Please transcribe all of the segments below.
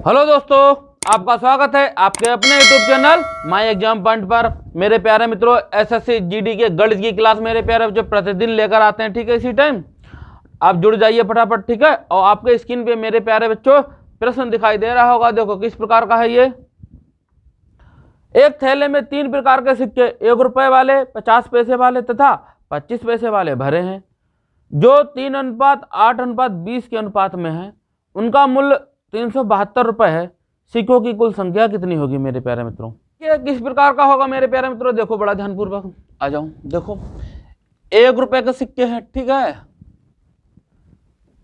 Hello दोस्तों, आपका स्वागत है आपके अपने YouTube channel my exam point पर। मेरे प्यारे मित्रों, एसएससी जीडी के गणित की क्लास मेरे प्यारे जो प्रतिदिन लेकर आते हैं, ठीक है। इसी टाइम आप जुड़ जाइए फटाफट, ठीक है। और आपके स्क्रीन पे मेरे प्यारे बच्चों प्रश्न दिखाई दे रहा होगा। देखो किस प्रकार का है ये। एक थैले में 3 प्रकार के सिक्के 1 रुपए वाले, 50 पैसे वाले तथा 25 पैसे वाले भरे हैं, जो 3:8:20 के अनुपात में है। उनका मूल्य 372 रुपए है। सिक्कों की कुल संख्या कितनी होगी मेरे प्यारे मित्रों? ये किस प्रकार का होगा मेरे प्यारे मित्रों? देखो बड़ा ध्यानपूर्वक आ जाओ। देखो 1 रुपए के सिक्के हैं, ठीक है,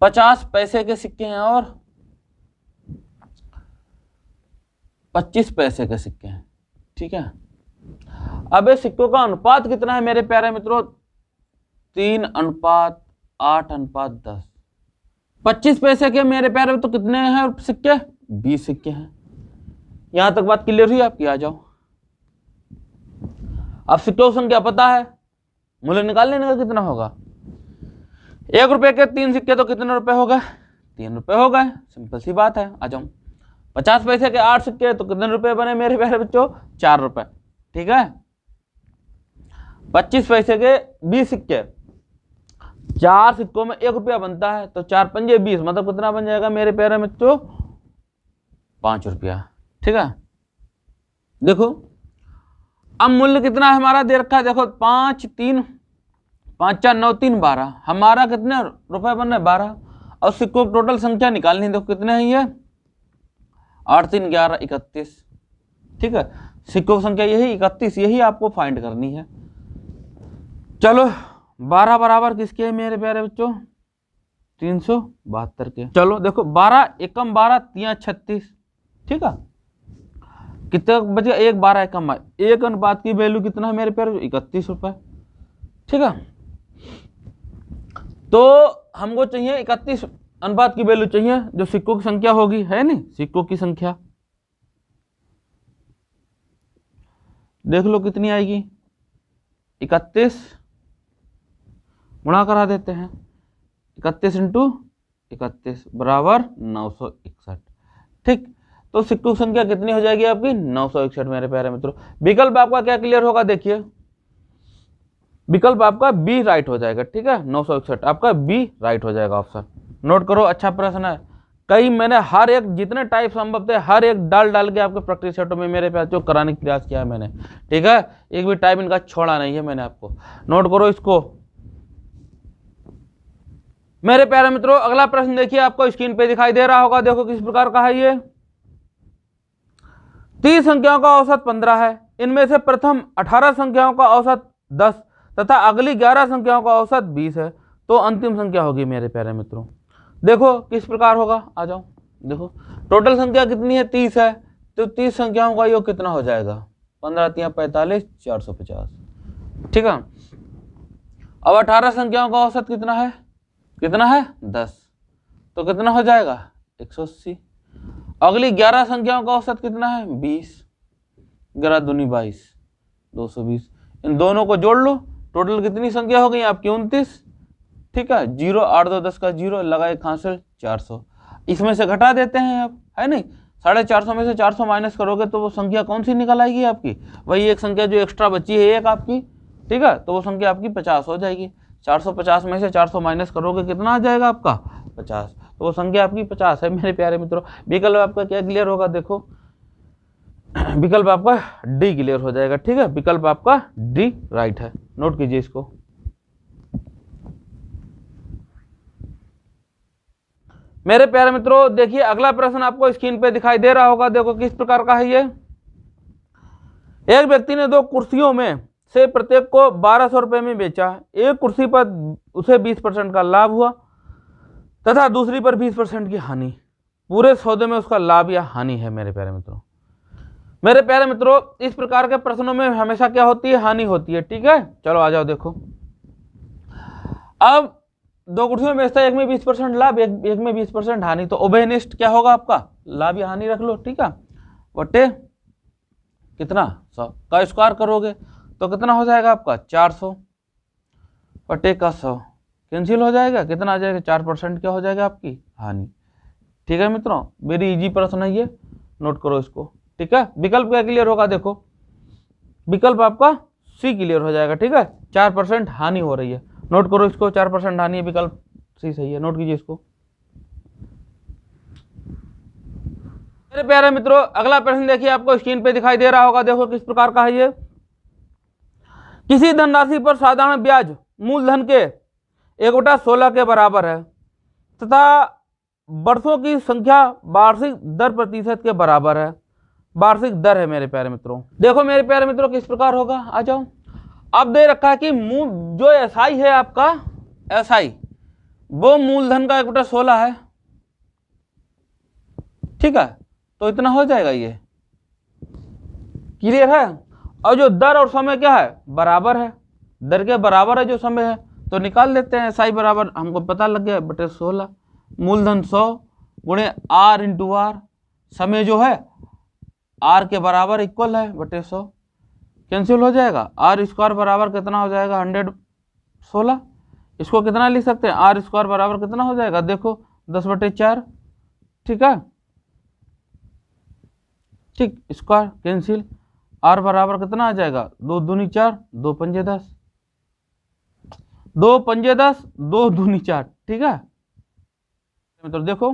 50 पैसे के सिक्के हैं और 25 पैसे के सिक्के हैं, ठीक है। अब ये सिक्कों का अनुपात कितना है मेरे प्यारे मित्रों? 3:8:10। 25 पैसे के मेरे प्यारे तो कितने हैं सिक्के? 20 सिक्के हैं। यहां तक बात क्लियर हुई आपकी? आ जाओ। अब सिक्कों की संख्या पता है, मूल्य निकाल लेने का कितना होगा। 1 रुपए के 3 सिक्के तो कितने रुपए हो गए? 3 रुपए हो गए। सिंपल सी बात है, आ जाओ। 50 पैसे के 8 सिक्के तो कितने रुपए बने मेरे प्यारे बच्चों? 4 रुपए, ठीक है। 25 पैसे के 20 सिक्के, 4 सिक्कों में 1 रुपया बनता है, तो 4 पंजे 20, मतलब कितना बन जाएगा मेरे प्यारे बच्चों? 5 रुपया, ठीक है। देखो अब मूल्य कितना है हमारा दे रखा है। देखो 5 3 5 4 9 3 12, हमारा कितने रुपए बन रहे? 12। और सिक्कों की टोटल संख्या निकालनी, देखो कितने हैं ये? 8 3 11 31, ठीक है। सिक्कों की संख्या यही 31, यही आपको फाइंड करनी है। चलो 12 बराबर किसके है मेरे प्यारे बच्चों? 372 के। चलो देखो 12 एकम 12 3 36, ठीक है। कितने बचे? 1 12 एकम 1 अनुपात की वैल्यू कितना है मेरे प्यारे? 31 रुपए, ठीक है। तो हमको चाहिए 31 अनुपात की वैल्यू चाहिए, जो सिक्कों की संख्या होगी, है नहीं? सिक्कों की संख्या देख लो कितनी आएगी। 31 गुणा करा देते हैं। 31 × 31 बराबर 961, ठीक। तो सिक्कों की संख्या कितनी हो जाएगी आपकी? 961 मेरे प्यारे मित्रों। विकल्प आपका क्या क्लियर होगा? देखिए विकल्प आपका बी राइट हो जाएगा, ठीक है। 961 आपका बी राइट हो जाएगा ऑप्शन। नोट करो, अच्छा प्रश्न है। कई मैंने हर एक जितने टाइप संभव थे हर एक डाल के आपके प्रैक्टिस सेटों में मेरे प्यारे कराने का प्रयास किया है मैंने, ठीक है। एक भी टाइप इनका छोड़ा नहीं है मैंने आपको। नोट करो इसको मेरे प्यारे मित्रों। अगला प्रश्न देखिए, आपको स्क्रीन पे दिखाई दे रहा होगा। देखो किस प्रकार का है ये। 30 संख्याओं का औसत 15 है। इनमें से प्रथम 18 संख्याओं का औसत 10 तथा अगली 11 संख्याओं का औसत 20 है, तो अंतिम संख्या होगी मेरे प्यारे मित्रों। देखो किस प्रकार होगा, आ जाओ। देखो टोटल संख्या कितनी है? 30 है, तो 30 संख्याओं का योग कितना हो जाएगा? 15 3 45 450, ठीक है। अब 18 संख्याओं का औसत कितना है? 10, तो कितना हो जाएगा? 180। अगली 11 संख्याओं का औसत कितना है? 20, 11 दूनी 22, 220। इन दोनों को जोड़ लो, टोटल कितनी संख्या हो गई आपकी? 29, ठीक है। 0 8 2 10 का 0 लगाए हासिल 400। इसमें से घटा देते हैं आप, है नहीं। 450 में से 400 माइनस करोगे तो वो संख्या कौन सी निकल आएगी आपकी? वही एक संख्या जो एक्स्ट्रा बची है एक आपकी, ठीक है। तो वो संख्या आपकी 50 हो जाएगी। 450 में से 400 माइनस करोगे कितना आ जाएगा आपका? 50। तो वो संख्या आपकी 50 है मेरे प्यारे मित्रों। विकल्प आपका क्या क्लियर होगा? देखो विकल्प आपका डी क्लियर हो जाएगा, ठीक है। विकल्प आपका डी राइट है। नोट कीजिए इसको। मेरे प्यारे मित्रों देखिए, अगला प्रश्न आपको स्क्रीन पे दिखाई दे रहा होगा। देखो किस प्रकार का है ये। एक व्यक्ति ने 2 कुर्सियों में से प्रत्येक को 1200 रुपए में बेचा। एक कुर्सी पर उसे 20% का लाभ हुआ तथा दूसरी पर 20% की हानि। पूरे सौदे में उसका लाभ या हानि है मेरे प्यारे मित्रों। मेरे प्यारे मित्रों इस प्रकार के प्रश्नों में हमेशा क्या होती है? हानि होती है, ठीक है। चलो आ जाओ। देखो अब 2 कुर्सियों में बेचता है, एक में 20% लाभ, एक में 20% हानि, तो उभयनिष्ठ क्या होगा आपका? लाभ या हानि रख लो, ठीक है। बटे कितना? 100 का स्क्वायर करोगे तो कितना हो जाएगा आपका? 400 बटे का 100 कैंसिल हो जाएगा। कितना आ जाएगा? 4% क्या हो जाएगा आपकी? हानि, ठीक है मित्रों, वेरी इजी प्रश्न है ये, नोट करो इसको। ठीक है, विकल्प क्या क्लियर होगा, देखो विकल्प आपका सी क्लियर हो जाएगा। ठीक है, 4% हानि हो रही है, नोट करो इसको, 4% हानि है, विकल्प सी सही है, नोट कीजिए इसको। मेरे प्यारे मित्रों अगला प्रश्न देखिए, आपको स्क्रीन पे दिखाई दे रहा होगा, देखो किस प्रकार का है ये। किसी धनराशि पर साधारण ब्याज मूलधन के 1/16 के बराबर है तथा वर्षों की संख्या वार्षिक दर प्रतिशत के बराबर है। वार्षिक दर है मेरे प्यारे मित्रों। देखो मेरे प्यारे मित्रों किस प्रकार होगा, आ जाओ। अब दे रखा है कि जो एसआई है आपका, एसआई वो मूलधन का 1/16 है। ठीक है, तो इतना हो जाएगा, ये क्लियर है। और जो दर और समय क्या है, बराबर है, दर के बराबर है जो समय है, तो निकाल लेते हैं। एसआई बराबर हमको पता लग गया, 1/16, मूलधन 100 गुणे आर इंटू आर, समय जो है आर के बराबर इक्वल है 1/100, कैंसिल हो जाएगा। आर स्क्वायर बराबर कितना हो जाएगा, 116। इसको कितना लिख सकते हैं, आर स्क्वायर बराबर कितना हो जाएगा, देखो 10/4। ठीक है, ठीक, स्क्वायर कैंसिल, आर बराबर कितना आ जाएगा, 2 दूनी 4, 2 पंजे 10, 2 पंजे 10, 2 दूनी 4। ठीक है, तो देखो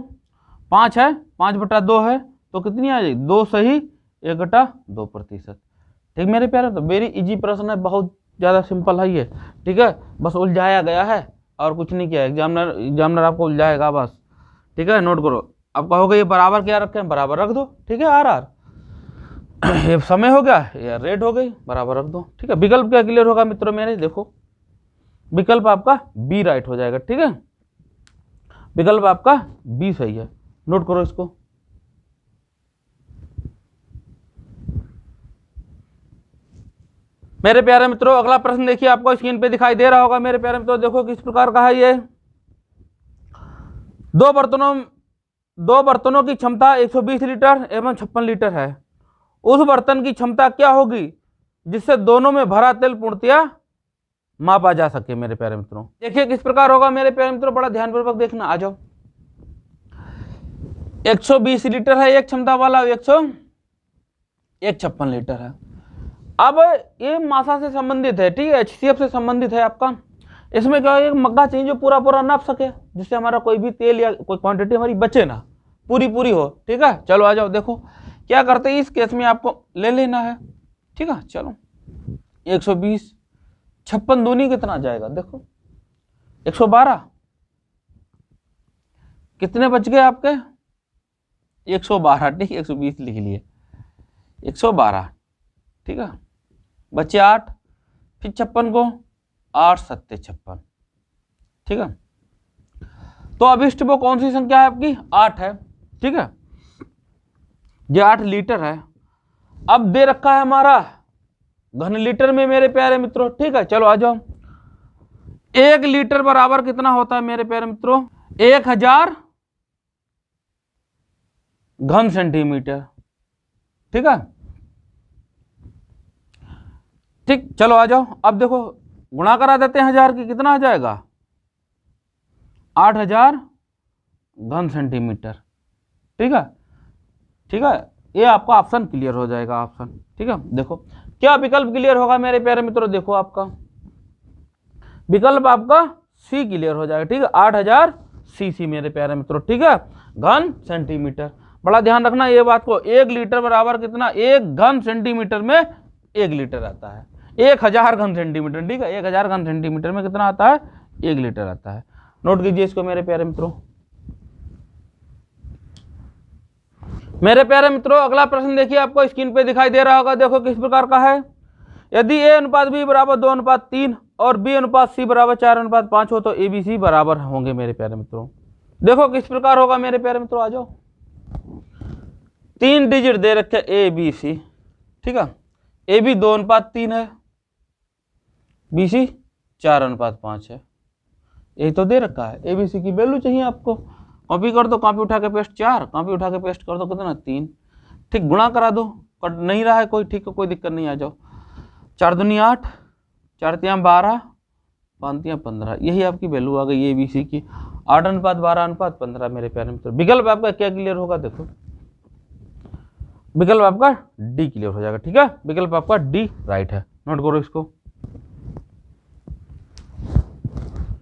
5 है, 5/2 है, तो कितनी आ जाएगी, 2 सही 1/2%। ठीक मेरे प्यारे, तो वेरी इजी प्रश्न है, बहुत ज़्यादा सिंपल है ये। ठीक है, बस उलझाया गया है और कुछ नहीं किया, एग्जामिनर आपको उलझाएगा बस। ठीक है, नोट करो। अब कहोगे ये बराबर क्या रखें, बराबर रख दो। ठीक है, आर ये समय हो गया या रेट हो गई, बराबर रख दो। ठीक है, विकल्प क्या क्लियर होगा मित्रों मेरे, देखो विकल्प आपका बी राइट हो जाएगा। ठीक है, विकल्प आपका बी सही है, नोट करो इसको। मेरे प्यारे मित्रों अगला प्रश्न देखिए, आपको स्क्रीन पे दिखाई दे रहा होगा। मेरे प्यारे मित्रों देखो किस प्रकार का है ये। दो बर्तनों की क्षमता 120 लीटर एवं 56 लीटर है। उस बर्तन की क्षमता क्या होगी जिससे दोनों में भरा तेल पूर्णतया मापा जा सके। मेरे प्यारे मित्रों देखिए किस प्रकार होगा। मेरे प्यारे मित्रों बड़ा ध्यानपूर्वक देखना, आ जाओ। 120 लीटर है एक क्षमता वाला, 156 लीटर है। अब ये मासा से संबंधित है, ठीक है, HCF से संबंधित है आपका। इसमें क्या है, मग्गा चाहिए जो पूरा पूरा नाप सके, जिससे हमारा कोई भी तेल या कोई क्वांटिटी हमारी बचे ना, पूरी हो। ठीक है, चलो आ जाओ। देखो क्या करते हैं, इस केस में आपको ले लेना है। ठीक है, चलो 120 56 दूनी कितना जाएगा, देखो 112, कितने बच गए आपके 112। ठीक, 120 लिख लिए, 112। ठीक है, बचे 8, फिर 56 को 8 7 56। ठीक है, तो अभिष्ट वो कौन सी संख्या है आपकी, 8 है। ठीक है, ये 8 लीटर है। अब दे रखा है हमारा घन लीटर में मेरे प्यारे मित्रों। ठीक है, चलो आ जाओ। 1 लीटर बराबर कितना होता है मेरे प्यारे मित्रों, 1000 घन सेंटीमीटर। ठीक है, ठीक, चलो आ जाओ। अब देखो गुणा करा देते हैं 1000 की, कितना आ जाएगा 8000 घन सेंटीमीटर। ठीक है, ठीक है, ये आपका ऑप्शन क्लियर हो जाएगा, ऑप्शन। ठीक है, देखो क्या विकल्प क्लियर होगा मेरे प्यारे मित्रों, देखो आपका विकल्प आपका सी क्लियर हो जाएगा। ठीक है, 8000 सीसी मेरे प्यारे मित्रों। ठीक है, घन सेंटीमीटर। बड़ा ध्यान रखना ये बात को, 1 लीटर बराबर कितना, 1 घन सेंटीमीटर में 1 लीटर आता है। 1000 घन सेंटीमीटर, ठीक है, 1000 घन सेंटीमीटर में कितना आता है, 1 लीटर आता है। नोट कीजिए इसको मेरे प्यारे मित्रों। मेरे प्यारे मित्रों अगला प्रश्न देखिए, आपको स्क्रीन पे दिखाई दे रहा होगा। देखो किस प्रकार का है। यदि A अनुपात B बराबर 2:3 और B अनुपात C बराबर 4:5 हो तो ABC बराबर होंगे मेरे प्यारे मित्रों। देखो किस प्रकार होगा मेरे प्यारे मित्रों, आ जाओ। 3 डिजिट दे रखे ABC। ठीक है, AB 2:3 है, BC 4:5 है, यही तो दे रखा है। ABC की वैल्यू चाहिए आपको, कॉपी कर दो, कॉपी उठा के पेस्ट 4, कॉपी उठा के पेस्ट कर दो, कितना 3। ठीक, गुणा करा दो, कट नहीं रहा है कोई, ठीक है, कोई दिक्कत नहीं, आ जाओ। 4 दूनी 8, 4 तियां 12, 5 15, यही आपकी वैल्यू आ गई ABC की। 8:12:15 मेरे प्यारे मित्रों। विकल्प आपका क्या क्लियर होगा, देखो विकल्प आपका डी क्लियर हो जाएगा। ठीक है, विकल्प आपका डी राइट है, नोट करो इसको।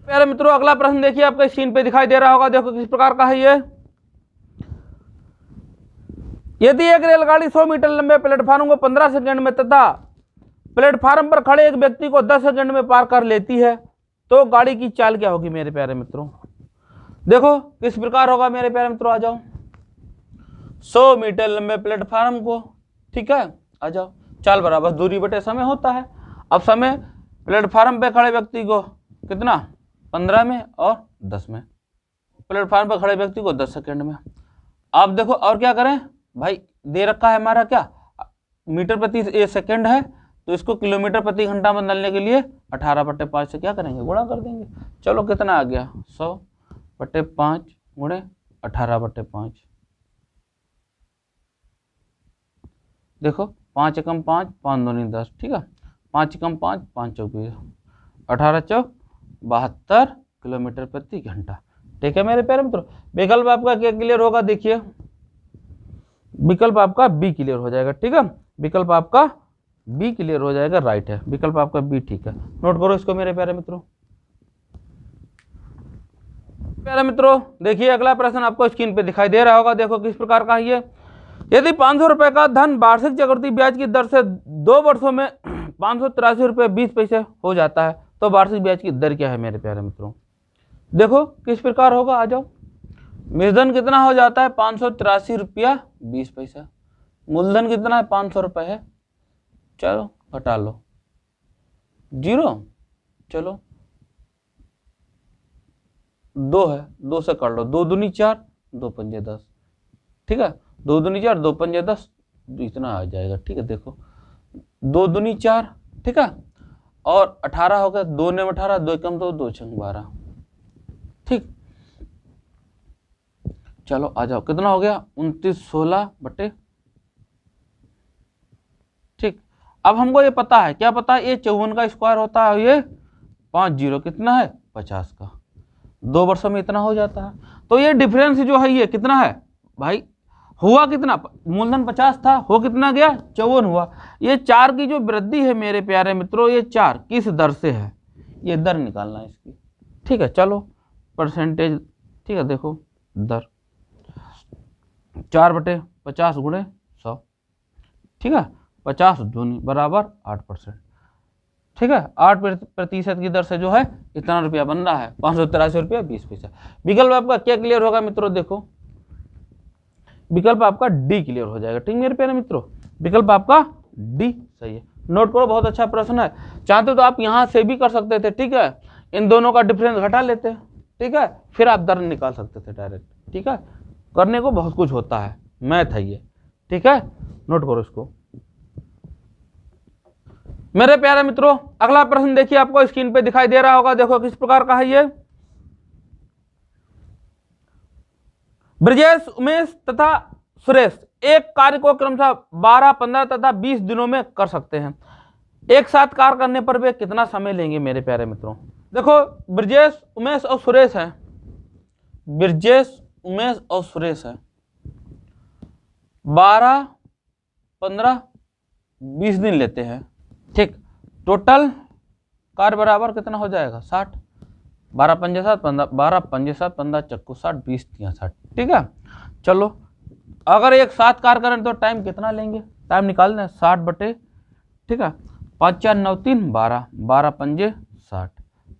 प्यारे मित्रों अगला प्रश्न देखिए, आपके स्क्रीन पे दिखाई दे रहा होगा, देखो किस प्रकार का है ये। यदि एक रेलगाड़ी 100 मीटर लंबे प्लेटफार्म को 15 सेकंड में तथा प्लेटफार्म पर खड़े एक व्यक्ति को 10 सेकंड में पार कर लेती है तो गाड़ी की चाल क्या होगी मेरे प्यारे मित्रों। देखो किस प्रकार होगा मेरे प्यारे मित्रों, आ जाओ। 100 मीटर लंबे प्लेटफार्म को, ठीक है, आ जाओ। चाल बराबर दूरी बटे समय होता है। अब समय प्लेटफार्म पे खड़े व्यक्ति को कितना, 15 में और 10 में। प्लेटफार्म पर खड़े व्यक्ति को 10 सेकंड में। आप देखो और क्या करें भाई, दे रखा है हमारा क्या, मीटर प्रति सेकंड है, तो इसको किलोमीटर प्रति घंटा में बदलने के लिए 18/5 से क्या करेंगे, गुणा कर देंगे। चलो कितना आ गया, 100/5 गुणे 18/5। देखो 5 एकम 5, 5 दूनी 10, ठीक है, 5 एकम 5, 5 चौक 18 चौक 72 किलोमीटर प्रति घंटा। ठीक है मेरे प्यारे मित्रों, विकल्प आपका क्या क्लियर होगा, देखिए विकल्प आपका बी क्लियर हो जाएगा। ठीक है, विकल्प आपका बी क्लियर हो जाएगा, राइट है, विकल्प आपका बी ठीक है। नोट करो इसको मेरे प्यारे मित्रों। प्यारे मित्रों देखिए अगला प्रश्न आपको स्क्रीन पे दिखाई दे रहा होगा, देखो किस प्रकार का है ये। यदि 500 रुपए का धन वार्षिक चक्रवृद्धि ब्याज की दर से 2 वर्षों में 583 रुपये 20 पैसे हो जाता है तो वार्षिक ब्याज की दर क्या है मेरे प्यारे मित्रों। देखो किस प्रकार होगा, आ जाओ। मूलधन कितना हो जाता है, 583 रुपया 20 पैसा। मूलधन कितना है, 500 रुपये है, चलो घटा लो 0, चलो 2 है, 2 से कर लो, 2 दूनी 4, 2 पंजे 10, ठीक है, 2 दूनी 4, 2 पंजे 10, इतना आ जाएगा। ठीक है, देखो 2 दूनी 4, ठीक है, और 18 हो गया, 2 ने 18, 2 कम 2, 2 छंग 12, ठीक। चलो आ जाओ, कितना हो गया, 29/16 बटे, ठीक। अब हमको ये पता है, क्या पता है, ये 54 का स्क्वायर होता है, ये 50 कितना है, 50 का। 2 वर्षों में इतना हो जाता है, तो ये डिफरेंस जो है ये कितना है भाई, हुआ कितना, मूलधन 50 था, हो कितना गया, 54 हुआ। ये 4 की जो वृद्धि है मेरे प्यारे मित्रों, ये 4 किस दर से है, ये दर निकालना है इसकी। ठीक है, चलो परसेंटेज, ठीक है, देखो दर 4/50 गुणे 100, ठीक है, 50 दूनी बराबर 8%, ठीक है, 8% की दर से जो है इतना रुपया बन रहा है, 583 रुपया 20 पैसा। विकल्प आपका क्या क्लियर होगा मित्रों, देखो विकल्प आपका डी क्लियर हो जाएगा। ठीक मेरे प्यारे मित्रों, विकल्प आपका डी सही है। नोट करो, बहुत अच्छा प्रश्न है, चाहते तो आप यहां से भी कर सकते थे, ठीक है, इन दोनों का डिफरेंस घटा लेते, ठीक है, फिर आप दर निकाल सकते थे डायरेक्ट। ठीक है, करने को बहुत कुछ होता है, मैथ है ये। ठीक है, नोट करो इसको मेरे प्यारे मित्रों। अगला प्रश्न देखिए, आपको स्क्रीन पे दिखाई दे रहा होगा, देखो किस प्रकार का है ये। ब्रजेश, उमेश तथा सुरेश एक कार्य को क्रमशः 12, 15 तथा 20 दिनों में कर सकते हैं। एक साथ कार्य करने पर वे कितना समय लेंगे मेरे प्यारे मित्रों। देखो ब्रजेश, उमेश और सुरेश है, ब्रजेश, उमेश और सुरेश है, 12, 15, 20 दिन लेते हैं। ठीक, टोटल कार्य बराबर कितना हो जाएगा, 60, 12 पंजे 7 15, 12 पंजे 7 15 चक्कू 60, 20 3 60। ठीक है, चलो अगर एक साथ कार्य करें तो टाइम कितना लेंगे, टाइम निकाल दें 60 बटे, ठीक है, 5 4 9 3 12, 12 पंजे 60,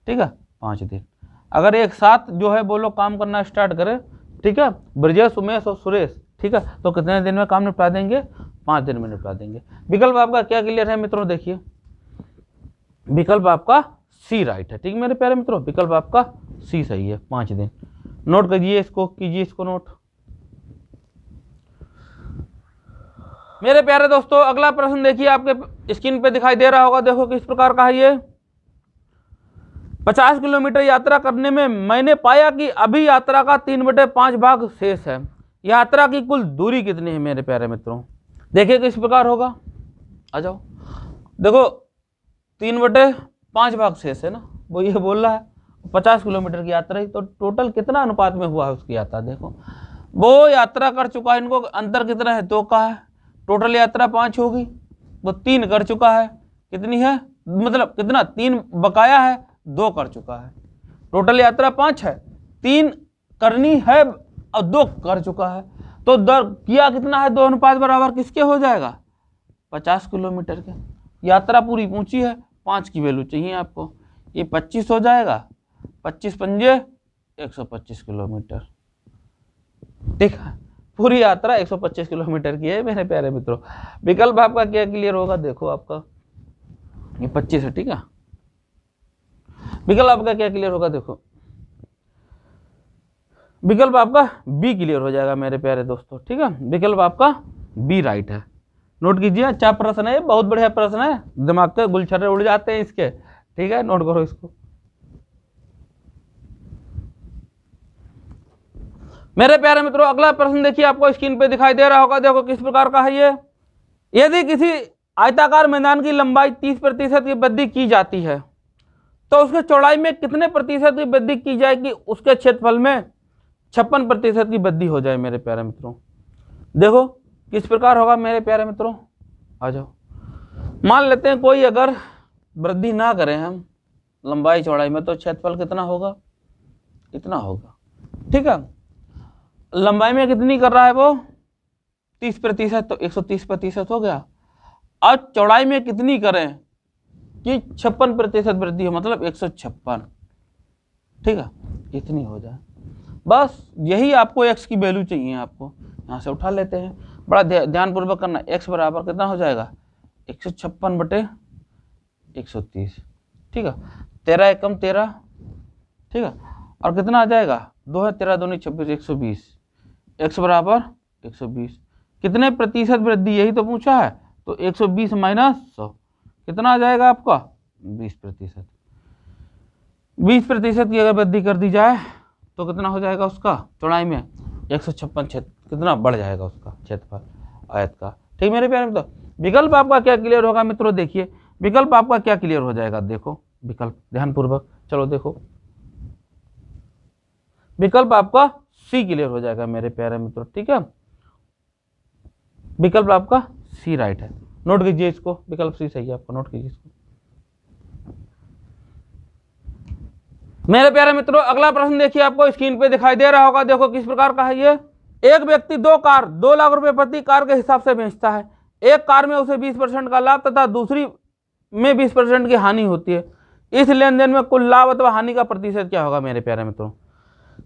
ठीक है, 5 दिन। अगर एक साथ जो है वो लोग काम करना स्टार्ट करें, ठीक है, ब्रजेश, उमेश और सुरेश, ठीक है, तो कितने दिन में काम निपटा देंगे, 5 दिन में निपटा देंगे। विकल्प आपका क्या क्लियर है मित्रों, देखिए विकल्प आपका सी राइट है। ठीक मेरे प्यारे मित्रों, विकल्प आपका सी सही है, 5 दिन। नोट करिए इसको, कीजिए इसको नोट। मेरे प्यारे दोस्तों अगला प्रश्न देखिए, आपके स्क्रीन पे दिखाई दे रहा होगा, देखो किस प्रकार का है ये। 50 किलोमीटर यात्रा करने में मैंने पाया कि अभी यात्रा का 3/5 भाग शेष है। यात्रा की कुल दूरी कितनी है मेरे प्यारे मित्रों, देखिए किस प्रकार होगा, आ जाओ। देखो 3/5 भाग शेष है ना, वो ये बोल रहा है 50 किलोमीटर की यात्रा ही, तो टोटल कितना अनुपात में हुआ है उसकी यात्रा। देखो वो यात्रा कर चुका है, इनको अंतर कितना है 2 का है, टोटल यात्रा 5 होगी, वो 3 कर चुका है, कितनी है मतलब कितना 3 बकाया है, 2 कर चुका है। टोटल यात्रा 5 है, 3 करनी है और 2 कर चुका है, तो दर किया कितना है 2 अनुपात बराबर किसके हो जाएगा 50 किलोमीटर के। यात्रा पूरी पहुंची है, 5 की वैल्यू चाहिए आपको, ये 25 हो जाएगा, 25 पंजे 125 किलोमीटर। ठीक है, पूरी यात्रा 125 किलोमीटर की है मेरे प्यारे मित्रों। विकल्प आपका क्या क्लियर होगा, देखो आपका ये 25 है, ठीक है। विकल्प आपका क्या क्लियर होगा, देखो विकल्प आपका बी क्लियर हो जाएगा मेरे प्यारे दोस्तों, ठीक है। विकल्प आपका बी राइट है। नोट कीजिए, अच्छा प्रश्न है, बहुत बढ़िया प्रश्न है, दिमाग के गुलछर्रे उड़ जाते हैं इसके, ठीक है, नोट करो इसको। मेरे प्यारे मित्रों अगला प्रश्न देखिए, आपको स्क्रीन पे दिखाई दे रहा होगा, देखो किस प्रकार का है ये। यदि किसी आयताकार मैदान की लंबाई 30% की वृद्धि की जाती है तो उसके चौड़ाई में कितने प्रतिशत की वृद्धि की जाएगी, उसके क्षेत्रफल में 56% की वृद्धि हो जाए मेरे प्यारे मित्रों। देखो किस प्रकार होगा मेरे प्यारे मित्रों, आ जाओ। मान लेते हैं कोई अगर वृद्धि ना करें हम लंबाई चौड़ाई में, तो क्षेत्रफल कितना होगा, इतना होगा, ठीक है। लंबाई में कितनी कर रहा है वो 30%, तो 130% हो गया। अब चौड़ाई में कितनी करें कि 56% वृद्धि हो, मतलब 156, ठीक है, इतनी हो जाए। बस यही आपको x की वैल्यू चाहिए, आपको यहाँ से उठा लेते हैं, बड़ा ध्यानपूर्वक करना। x बराबर कितना हो जाएगा 156/130, ठीक है, 13 एकम 13, ठीक है, और कितना आ जाएगा 2 है 13 दूनी 26, 120, x बराबर 120। कितने प्रतिशत वृद्धि यही तो पूछा है, तो 120 माइनस 100 कितना आ जाएगा आपका 20%। 20% की अगर वृद्धि कर दी जाए तो कितना हो जाएगा उसका चौड़ाई में 156 कितना बढ़ जाएगा उसका क्षेत्रफल आयत का, ठीक मेरे प्यारे मित्रों। विकल्प आपका क्या क्लियर होगा मित्रों, देखिए विकल्प आपका क्या क्लियर हो जाएगा, देखो विकल्प ध्यानपूर्वक, चलो देखो विकल्प आपका सी क्लियर हो जाएगा मेरे प्यारे मित्रों, ठीक है। विकल्प आपका सी राइट है, नोट कीजिए इसको, विकल्प सी सही है आपका, नोट कीजिए इसको। मेरे प्यारे मित्रों अगला प्रश्न देखिए, आपको स्क्रीन पे दिखाई दे रहा होगा, देखो किस प्रकार का है ये। एक व्यक्ति 2 कार 2 लाख रुपए प्रति कार के हिसाब से बेचता है। एक कार में उसे 20% का लाभ तथा दूसरी में 20% की हानि होती है। इस लेन देन में कुल लाभ अथवा हानि का प्रतिशत क्या होगा मेरे प्यारे मित्रों।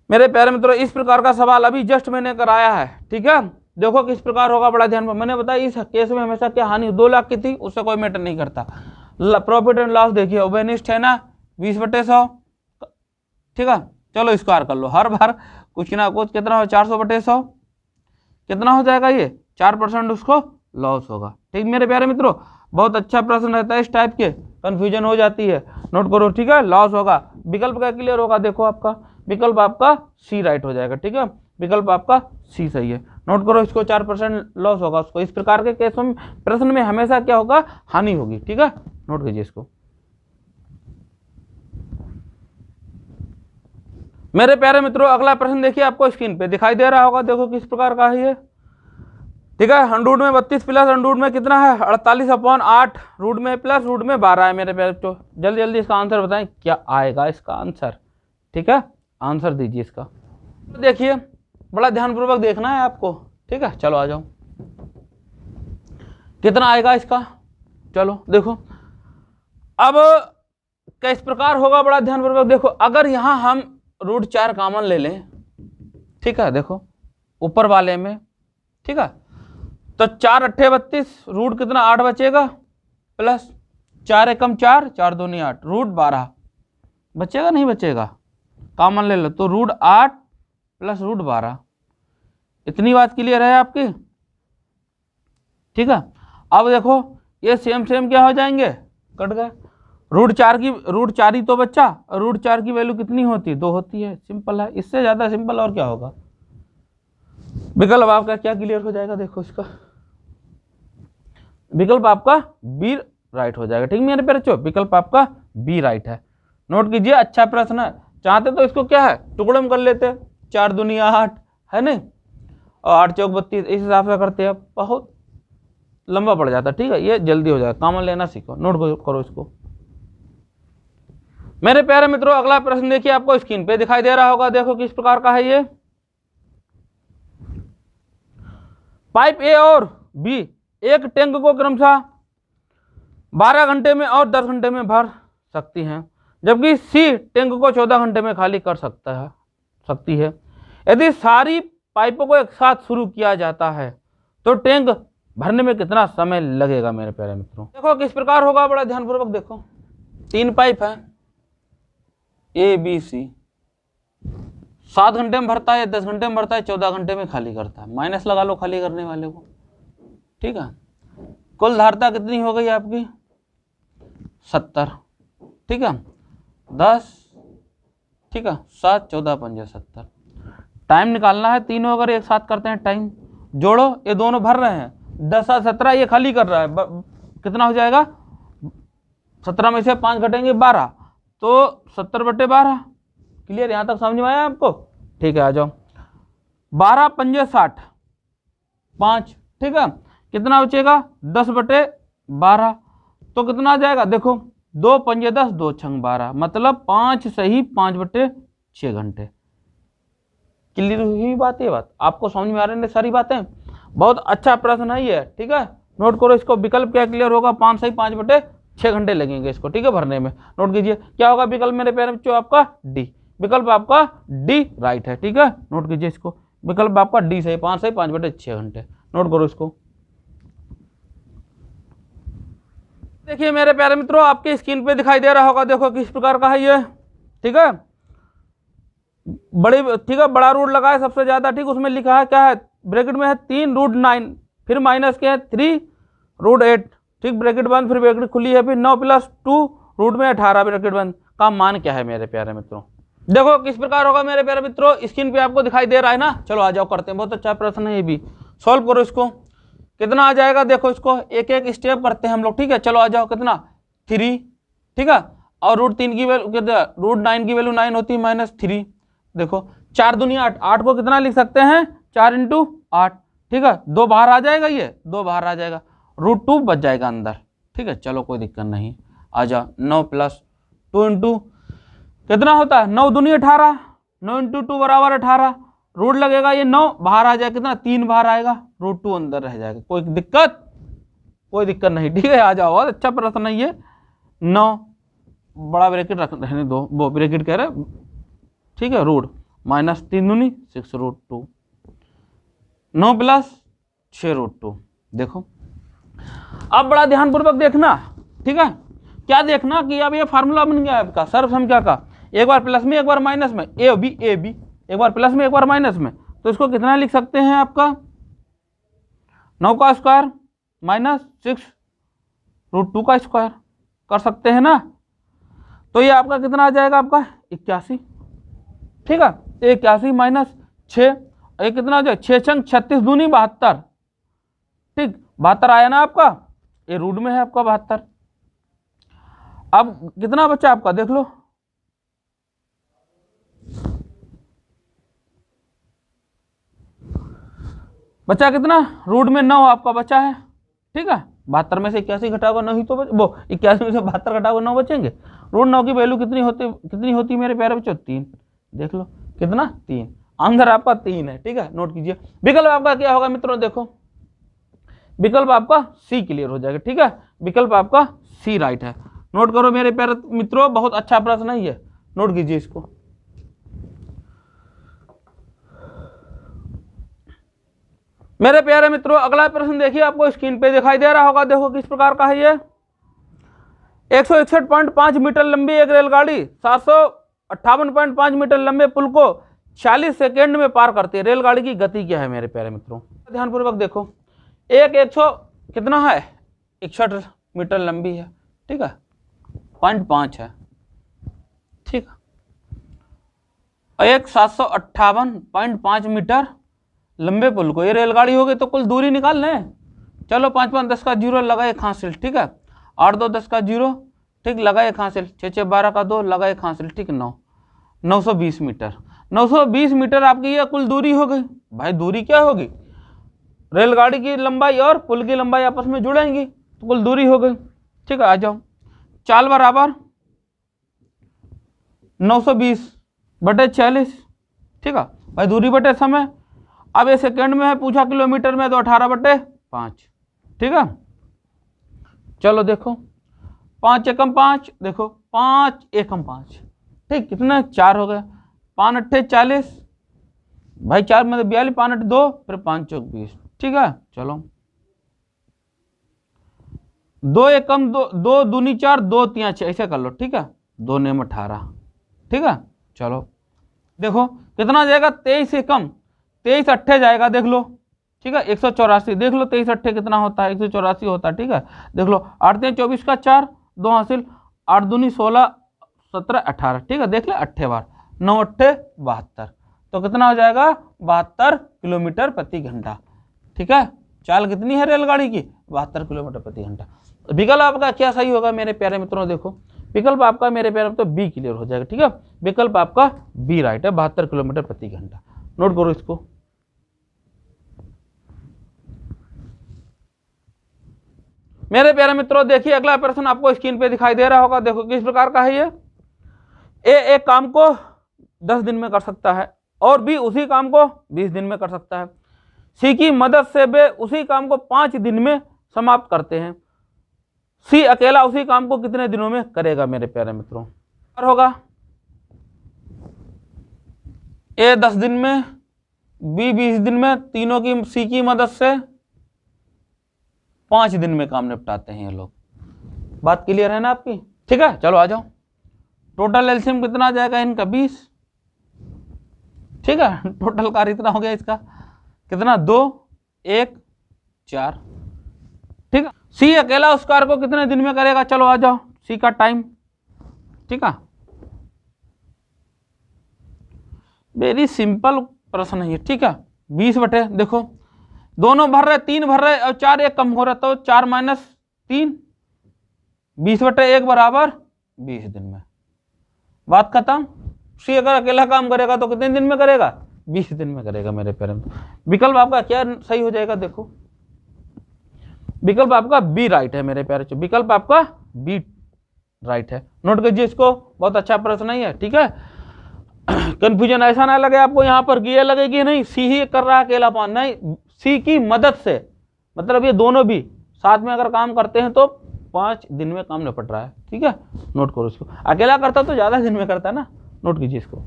मेरे प्यारे मित्रों इस प्रकार का सवाल अभी जस्ट मैंने कराया है, ठीक है। देखो किस प्रकार होगा, बड़ा ध्यान, मैंने बताया इस केस में हमेशा क्या हानि 2 लाख की थी, उससे कोई मैटर नहीं करता। प्रॉफिट एंड लॉस देखिए ओबेनिस्ट है ना 20/100, ठीक है, चलो स्क्वायर कर लो, हर बार कुछ ना कुछ कितना हो 400/100 कितना हो जाएगा, ये 4% उसको लॉस होगा, ठीक मेरे प्यारे मित्रों। बहुत अच्छा प्रश्न रहता है इस टाइप के, कंफ्यूजन हो जाती है, नोट करो, ठीक है, लॉस होगा। विकल्प का क्लियर होगा, देखो आपका विकल्प आपका सी राइट हो जाएगा, ठीक है, विकल्प आपका सी सही है, नोट करो इसको, 4% लॉस होगा उसको। इस प्रकार के केसों में प्रश्न में हमेशा क्या होगा, हानि होगी, ठीक है, नोट कीजिए इसको। मेरे प्यारे मित्रों अगला प्रश्न देखिए, आपको स्क्रीन पे दिखाई दे रहा होगा, देखो किस प्रकार का है ये, ठीक है। 100 में 32 प्लस 100 में कितना है 48/8, रूट में प्लस रूट में 12 है मेरे प्यारे मित्रों। जल्दी जल्दी इसका आंसर बताएं, क्या आएगा इसका आंसर, ठीक है, आंसर दीजिए इसका। देखिए बड़ा ध्यानपूर्वक देखना है आपको, ठीक है, चलो आ जाओ, कितना आएगा इसका, चलो देखो। अब किस प्रकार होगा, बड़ा ध्यानपूर्वक देखो, अगर यहां हम √4 कॉमन ले लें, ठीक है, देखो ऊपर वाले में, ठीक है, तो 4 8 32, रूट कितना 8 बचेगा, प्लस 4 एकम 4, 4 दूनी 8, रूट 12 बचेगा, नहीं बचेगा, कॉमन ले लो तो √8 प्लस √12, इतनी बात क्लियर है आपकी, ठीक है। अब देखो ये सेम सेम क्या हो जाएंगे, कट गए, √4 ही तो बच्चा, √4 की वैल्यू कितनी होती है 2 होती है, सिंपल है, इससे ज्यादा सिंपल और क्या होगा। विकल्प आपका क्या क्लियर हो जाएगा, देखो इसका विकल्प आपका बी राइट हो जाएगा, ठीक मेरे प्यारे बच्चों, विकल्प आपका बी राइट है, नोट कीजिए, अच्छा प्रश्न है। चाहते तो इसको क्या है, टुकड़े में कर लेते, 4 दूनी 8 है नहीं, और 8 चौक 32, इस हिसाब से करते हैं, बहुत लंबा पड़ जाता। ठीक है, ये जल्दी हो जाएगा, कॉमन लेना सीखो, नोट करो इसको। मेरे प्यारे मित्रों, अगला प्रश्न देखिए, आपको स्क्रीन पे दिखाई दे रहा होगा, देखो किस प्रकार का है ये। पाइप ए और बी एक टैंक को क्रमशः 12 घंटे में और 10 घंटे में भर सकती हैं, जबकि सी टैंक को 14 घंटे में खाली कर सकती है। यदि सारी पाइपों को एक साथ शुरू किया जाता है तो टैंक भरने में कितना समय लगेगा मेरे प्यारे मित्रों। देखो किस प्रकार होगा, बड़ा ध्यानपूर्वक देखो। 3 पाइप है ए बी सी, 7 घंटे में भरता है, 10 घंटे में भरता है, 14 घंटे में खाली करता है। माइनस लगा लो खाली करने वाले को। ठीक है, कुल धारता कितनी हो गई आपकी 70। ठीक है, 10, ठीक है, 7 14 5 70। टाइम निकालना है, तीनों अगर एक साथ करते हैं टाइम जोड़ो, ये दोनों भर रहे हैं, 10 7 17, ये खाली कर रहा है, कितना हो जाएगा, 17 में से 5 घटेंगे 12, तो 70/12। क्लियर, यहाँ तक समझ में आया आपको। ठीक है, आ जाओ। 12 पंजे 60, 5, ठीक है, कितना बचेगा 10/12, तो कितना आ जाएगा, देखो 2 पंजे 10, 2 छंग 12, मतलब 5 सही 5/6 घंटे। क्लियर हुई बात, ये बात आपको समझ में आ रही है सारी बातें। बहुत अच्छा प्रश्न है ये। ठीक है, नोट करो इसको, विकल्प क्या क्लियर होगा, 5 सही 5/6 घंटे लगेंगे इसको। ठीक है, भरने में। नोट कीजिए क्या होगा विकल्प मेरे प्यारे बच्चों, आपका डी। विकल्प आपका डी राइट है। ठीक है, नोट कीजिए इसको, विकल्प आपका डी सही, 5 सही 5/6 घंटे। नोट करो इसको। देखिए मेरे प्यारे मित्रों, आपके स्क्रीन पे दिखाई दे रहा होगा, देखो किस प्रकार का है ये। ठीक है, बड़ी, ठीक है, बड़ा रूट लगा है सबसे ज्यादा। ठीक, उसमें लिखा है क्या है, ब्रैकेट में है 3√9, फिर माइनस के है 3√8, ठीक, ब्रैकेट बंद, फिर ब्रैकेट खुली है, फिर 9 + 2 रूट में 18 ब्रैकेट बंद का मान क्या है मेरे प्यारे मित्रों। देखो किस प्रकार होगा मेरे प्यारे मित्रों, स्क्रीन पे आपको दिखाई दे रहा है ना। चलो आ जाओ, करते हैं, बहुत अच्छा प्रश्न है ये भी। सॉल्व करो इसको, कितना आ जाएगा, देखो इसको एक एक स्टेप करते हैं हम लोग। ठीक है, चलो आ जाओ, कितना 3, ठीक है, और √3 की वैल्यू कितना, √9 की वैल्यू 9 होती है, -3। देखो 4 दूनी 8, 8 को कितना लिख सकते हैं, 4 × 8। ठीक है, 2 बाहर आ जाएगा, ये 2 बाहर आ जाएगा, √2 बच जाएगा अंदर। ठीक है, चलो कोई दिक्कत नहीं, आ जाओ। 9 + 2 × कितना होता है, 9 दूनी 18, 9 × 2 = 18, रूट लगेगा, ये 9 बाहर आ जाएगा, कितना 3 बाहर आएगा, √2 अंदर रह जाएगा। कोई दिक्कत, कोई दिक्कत नहीं। ठीक है, आ जाओ, बहुत अच्छा प्रश्न है ये। 9 बड़ा ब्रैकेट रहने दो, वो ब्रैकेट कह रहे, ठीक है, रूट -3 दूनी 6 √2, 9 + 6 √2। देखो अब बड़ा ध्यानपूर्वक देखना। ठीक है, क्या देखना कि अब ये फार्मूला बन गया आपका सर्वसंख्या का, एक बार प्लस में एक बार माइनस में, ए बी, एक बार प्लस में एक बार माइनस में, तो इसको कितना लिख सकते हैं आपका 9 का स्क्वायर -6 √2 का स्क्वायर कर सकते हैं ना। तो ये आपका कितना आ जाएगा, आपका 81। ठीक है, 81 - 6, ये कितना आ जाएगा, 6 छंग 36 दूनी 72। ठीक, 72 आया ना आपका, ये रूट में है आपका 72। अब कितना बचा आपका, देख लो, बचा कितना, रूट में 9 आपका बचा है। ठीक है, 72 में से 81 घटाओगे 9 ही तो वो 81 में से 72 घटाओगे 9 बचेंगे। √9 की वैल्यू कितनी होती मेरे प्यारे बच्चों, 3। देख लो कितना, 3, आंसर आपका 3 है। ठीक है, नोट कीजिए। विकल्प आपका क्या होगा मित्रों, देखो विकल्प आपका सी क्लियर हो जाएगा। ठीक है, विकल्प आपका सी राइट है। नोट करो मेरे प्यारे मित्रों, बहुत अच्छा प्रश्न है ये, नोट कीजिए इसको। मेरे प्यारे मित्रों, अगला प्रश्न देखिए, आपको स्क्रीन पे दिखाई दे रहा होगा, देखो किस प्रकार का है ये। 161.5 मीटर लंबी एक रेलगाड़ी 758.5 मीटर लंबे पुल को 40 सेकेंड में पार करती है। रेलगाड़ी की गति क्या है मेरे प्यारे मित्रों, ध्यानपूर्वक देखो। 100 कितना है, 61 मीटर लंबी है। ठीक है, 0.5 है। ठीक है, एक 758.5 मीटर लंबे पुल को, ये रेलगाड़ी हो गई, तो कुल दूरी निकाल लें। चलो 5 5 10 का 0 लगा एक हासिल। ठीक है, 8 2 10 का 0, ठीक, लगा एक हासिल, 6 6 12 का 2, लगा एक हासिल, ठीक, 9 920 मीटर। 920 मीटर आपकी ये कुल दूरी हो गई। भाई दूरी क्या होगी, रेलगाड़ी की लंबाई और पुल की लंबाई आपस में जुड़ेंगी तो कुल दूरी हो गई। ठीक है, आ जाओ, चाल बराबर 920/40। ठीक है भाई, दूरी बटे समय। अब ये सेकंड में है, पूछा किलोमीटर में, तो 18/5। ठीक है, चलो देखो, 5 एकम 5, देखो 5 एकम 5, ठीक, कितना 4 हो गया, 5 अट्ठे 40, भाई 4 में 42, 5 अट्ठे 2, फिर 5 चौक 20। ठीक है, चलो 2 एकम 2, 2 दूनी 4, 2 तिया 6, ऐसे कर लो। ठीक है, 2 नेम 18। ठीक है, चलो देखो कितना जाएगा, 23 एकम 23 अट्ठे जाएगा, देख लो। ठीक है, 184, देख लो 23 अट्ठे कितना होता है, 184 होता है। ठीक है, देख लो, 8 3 24 का 4, 2 हासिल, 8 दूनी 16, 17 18। ठीक है, देख ले, 8 बार 9 अट्ठे 72, तो कितना हो जाएगा, 72 किलोमीटर प्रति घंटा। ठीक है, चाल कितनी है रेलगाड़ी की, 72 किलोमीटर प्रति घंटा। विकल्प आपका क्या सही होगा मेरे प्यारे मित्रों, देखो विकल्प आपका मेरे प्यारे मित्रों बी क्लियर हो जाएगा। ठीक है, विकल्प आपका बी राइट है, 72 किलोमीटर प्रति घंटा। नोट करो इसको। मेरे प्यारे मित्रों देखिए, अगला प्रश्न आपको स्क्रीन पे दिखाई दे रहा होगा। देखो किस प्रकार का है ये। ए एक काम को 10 दिन में कर सकता है और बी उसी काम को 20 दिन में कर सकता है। सी की मदद से वे उसी काम को 5 दिन में समाप्त करते हैं। सी अकेला उसी काम को कितने दिनों में करेगा मेरे प्यारे मित्रों, और होगा ए 10 दिन में, बी 20 दिन में, तीनों की सी की मदद से 5 दिन में काम निपटाते हैं ये लोग। बात क्लियर है ना आपकी। ठीक है, चलो आ जाओ, टोटल एलसीएम कितना आ जाएगा इनका, 20। ठीक है, टोटल कार्य इतना हो गया इसका, कितना, 2 1 4। ठीक है, सी अकेला उस कार्य को कितने दिन में करेगा, चलो आ जाओ, सी का टाइम। ठीक है, वेरी सिंपल प्रश्न है ये। ठीक है, 20 बटे, देखो दोनों भर रहे, 3 भर रहे और 4 एक कम हो रहा, तो 4 - 3, 20/1 बराबर 20 दिन में। बात खत्म। सी अगर अकेला काम करेगा तो कितने दिन में करेगा, 20 दिन में करेगा मेरे प्यारे। विकल्प आपका क्या सही हो जाएगा, देखो विकल्प आपका बी राइट है मेरे प्यारे, विकल्प आपका बी राइट है। नोट कीजिए इसको, बहुत अच्छा प्रश्न नहीं है। ठीक है, कंफ्यूजन ऐसा ना लगे आपको यहाँ पर कि ये लगेगी नहीं सी ही कर रहा है अकेला पान, नहीं, सी की मदद से, मतलब ये दोनों भी साथ में अगर काम करते हैं तो 5 दिन में काम निपट रहा है। ठीक है, नोट करो इसको, अकेला करता तो ज्यादा दिन में करता है ना। नोट कीजिए इसको।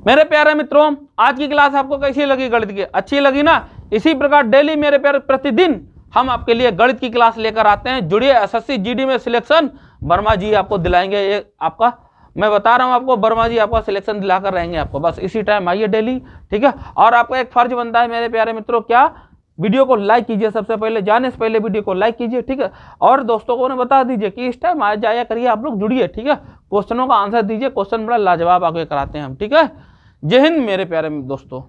मेरे प्यारे मित्रों, आज की क्लास आपको कैसी लगी गणित की, अच्छी लगी ना। इसी प्रकार डेली मेरे प्यारे प्रतिदिन हम आपके लिए गणित की क्लास लेकर आते हैं। जुड़िए, एसएससी जीडी में सिलेक्शन वर्मा जी आपको दिलाएंगे। ये आपका मैं बता रहा हूं आपको, वर्मा जी आपका सिलेक्शन दिलाकर रहेंगे आपको, बस इसी टाइम आइए डेली। ठीक है, और आपका एक फर्ज बनता है मेरे प्यारे मित्रों, क्या, वीडियो को लाइक कीजिए, सबसे पहले जाने से पहले वीडियो को लाइक कीजिए। ठीक है, और दोस्तों को बता दीजिए कि इस टाइम आ जाया करिए, आप लोग जुड़िए। ठीक है, क्वेश्चनों का आंसर दीजिए, क्वेश्चन बड़ा लाजवाब आगे कराते हैं हम। ठीक है, जय हिंद मेरे प्यारे दोस्तों।